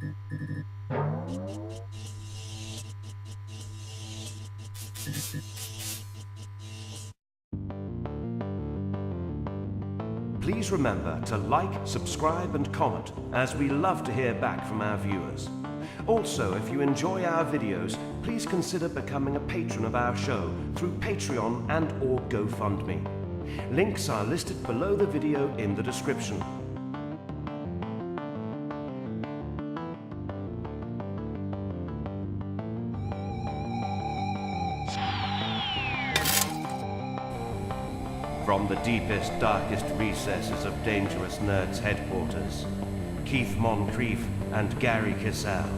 Please remember to like, subscribe and comment, as we love to hear back from our viewers. Also, if you enjoy our videos, please consider becoming a patron of our show through Patreon and or GoFundMe. Links are listed below the video in the description. From the deepest, darkest recesses of Dangerous Nerds headquarters, Keith Moncrief and Gerry Kissell.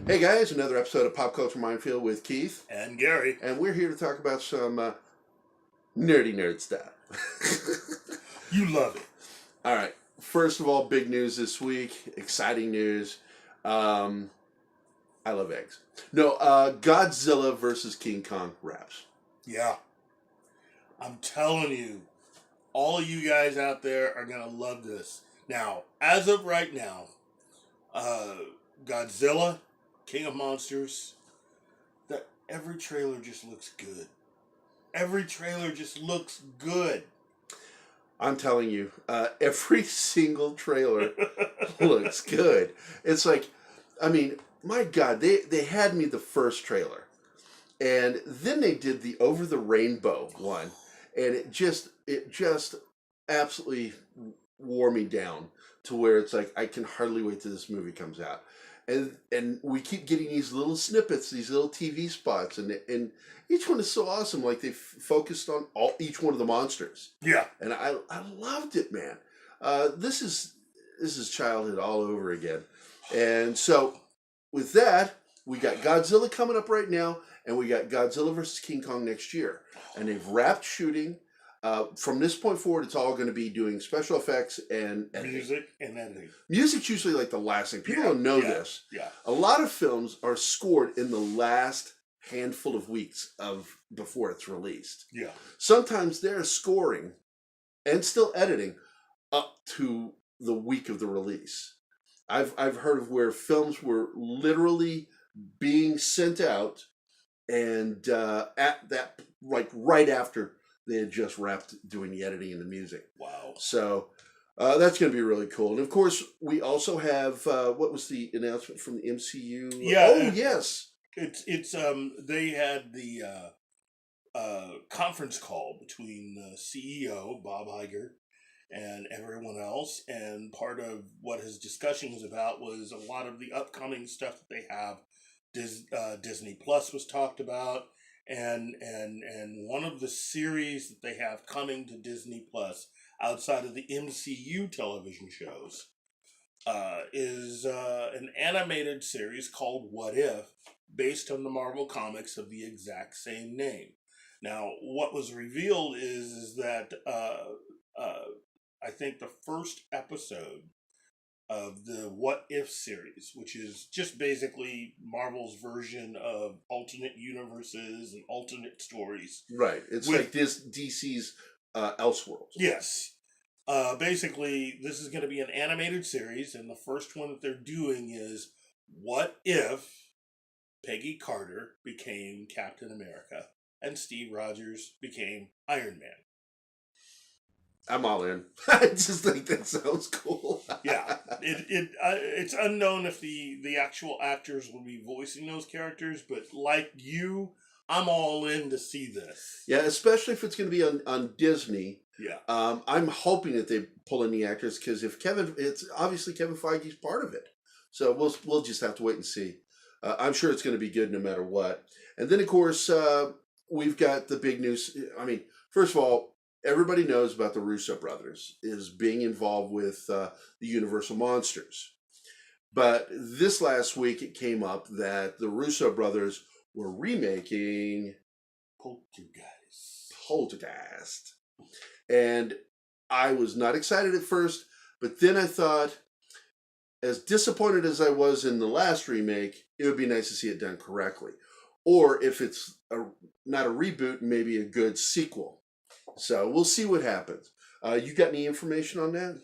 Hey guys, another episode of Pop Culture Minefield with Keith. And Gerry. And we're here to talk about some nerdy nerd stuff. You love it. Alright, first of all, big news this week. Exciting news. I love eggs. No, Godzilla versus King Kong wraps. Yeah. I'm telling you, all of you guys out there are going to love this. Now, as of right now, Godzilla, King of Monsters, every trailer just looks good. Every trailer just looks good. I'm telling you, every single trailer looks good. It's like, I mean, my God, they had me the first trailer. And then they did the Over the Rainbow one. And it just absolutely wore me down to where it's like, I can hardly wait till this movie comes out. And we keep getting these little snippets, these little TV spots, and each one is so awesome. Like, they focused on each one of the monsters. Yeah. And I loved it, man. This is childhood all over again. And so with that, we got Godzilla coming up right now, and we got Godzilla versus King Kong next year. And they've wrapped shooting. From this point forward, it's all going to be doing special effects and editing. Music and editing. Music's usually like the last thing. People don't know this. Yeah. A lot of films are scored in the last handful of weeks before it's released. Yeah. Sometimes they're scoring and still editing up to the week of the release. I've heard of where films were literally being sent out and at that, like, right after they had just wrapped doing the editing and the music. Wow. So that's going to be really cool. And of course, we also have, what was the announcement from the MCU? Yeah. Oh, yes. It's they had the conference call between the CEO, Bob Iger, and everyone else. And part of what his discussion was about was a lot of the upcoming stuff that they have. Disney Plus was talked about. And one of the series that they have coming to Disney Plus outside of the MCU television shows is an animated series called What If, based on the Marvel comics of the exact same name. Now, what was revealed is that I think the first episode of the What If series, which is just basically Marvel's version of alternate universes and alternate stories. Right. It's like DC's Elseworlds. Yes. Basically, this is going to be an animated series, and the first one that they're doing is, what if Peggy Carter became Captain America and Steve Rogers became Iron Man? I'm all in. I just think that sounds cool. Yeah, it's unknown if the actual actors will be voicing those characters, but like you, I'm all in to see this. Yeah, especially if it's going to be on Disney. Yeah. I'm hoping that they pull in the actors, because it's obviously Kevin Feige's part of it. So we'll just have to wait and see. I'm sure it's going to be good no matter what. And then, of course, we've got the big news. I mean, first of all, everybody knows about the Russo brothers is being involved with the Universal Monsters. But this last week it came up that the Russo brothers were remaking Poltergeist. And I was not excited at first, but then I thought, as disappointed as I was in the last remake, it would be nice to see it done correctly. Or if it's not a reboot, maybe a good sequel. So we'll see what happens. You got any information on that?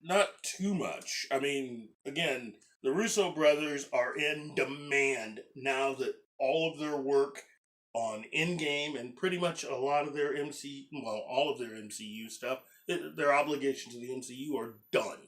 not too much. I mean, again, the Russo brothers are in demand now that all of their work on in-game and pretty much a lot of their all of their MCU stuff, their obligations to the MCU are done.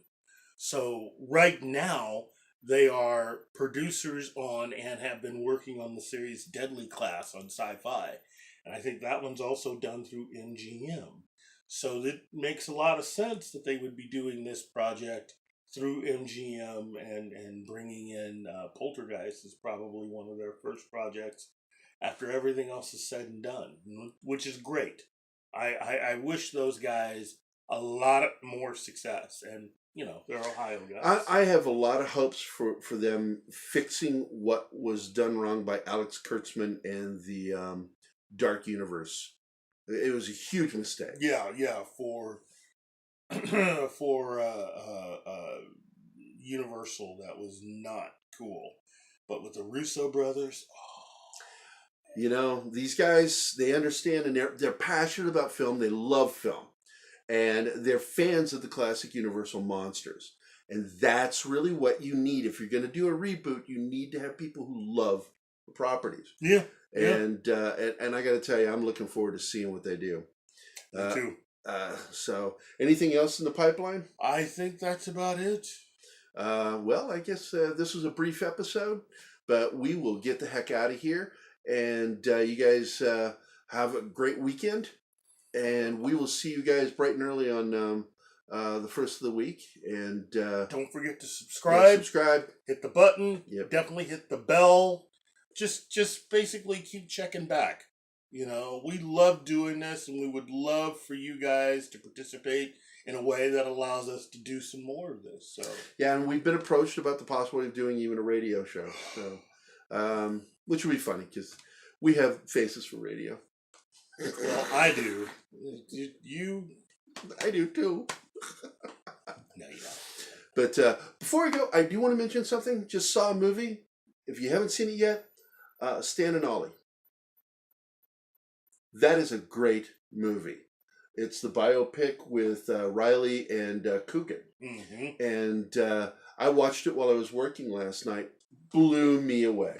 So right now, they are producers on and have been working on the series Deadly Class on Sci-Fi. And I think that one's also done through MGM. So that makes a lot of sense that they would be doing this project through MGM and bringing in Poltergeist is probably one of their first projects after everything else is said and done, which is great. I wish those guys a lot more success, and they're Ohio guys. I have a lot of hopes for them fixing what was done wrong by Alex Kurtzman and the Dark Universe. It was a huge mistake. Yeah, for Universal, that was not cool. But with the Russo brothers, these guys, they understand, and they're passionate about film. They love film, and they're fans of the classic Universal monsters. And that's really what you need. If you're going to do a reboot, you need to have people who love the properties. Yeah. And I got to tell you, I'm looking forward to seeing what they do. Me too. So, anything else in the pipeline? I think that's about it. Well, I guess this was a brief episode, but we will get the heck out of here. And you guys have a great weekend. And we will see you guys bright and early on the first of the week. And don't forget to subscribe. Hit the button. Yep. Definitely hit the bell. Just basically keep checking back. We love doing this, and we would love for you guys to participate in a way that allows us to do some more of this. So yeah, and we've been approached about the possibility of doing even a radio show. So which would be funny because we have faces for radio. Well, I do. I do too. No, you don't. But before I go, I do want to mention something. Just saw a movie. If you haven't seen it yet, Stan and Ollie. That is a great movie. It's the biopic with Riley and Koogie. Mm-hmm. And I watched it while I was working last night. Blew me away.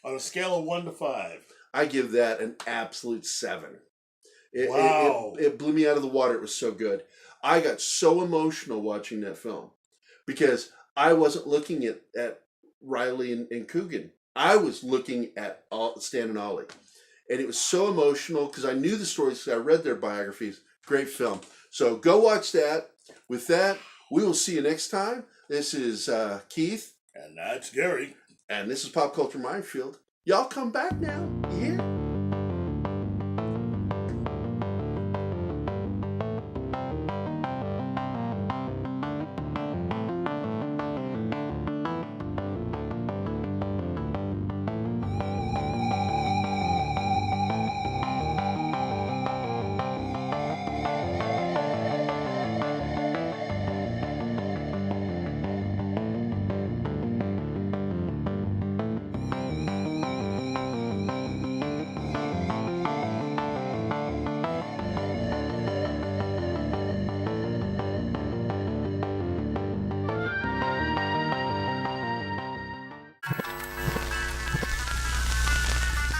On a scale of 1 to 5. I give that an absolute 7. Wow. It blew me out of the water. It was so good. I got so emotional watching that film because I wasn't looking at Riley and Koogie. I was looking at Stan and Ollie. And it was so emotional because I knew the stories because I read their biographies. Great film. So go watch that. With that, we will see you next time. This is Keith. And that's Gary. And this is Pop Culture Minefield. Y'all come back now. You hear?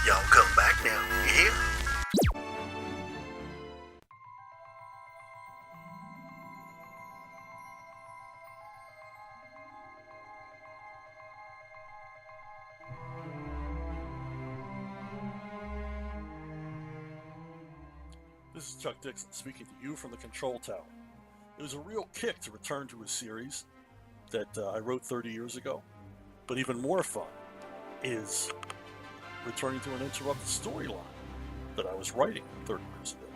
Y'all come back now. You hear? This is Chuck Dixon speaking to you from the control tower. It was a real kick to return to a series that I wrote 30 years ago, but even more fun is returning to an interrupted storyline that I was writing 30 years ago.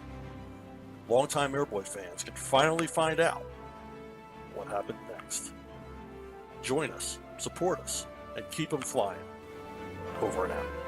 Longtime Airboy fans can finally find out what happened next. Join us, support us, and keep them flying. Over and out.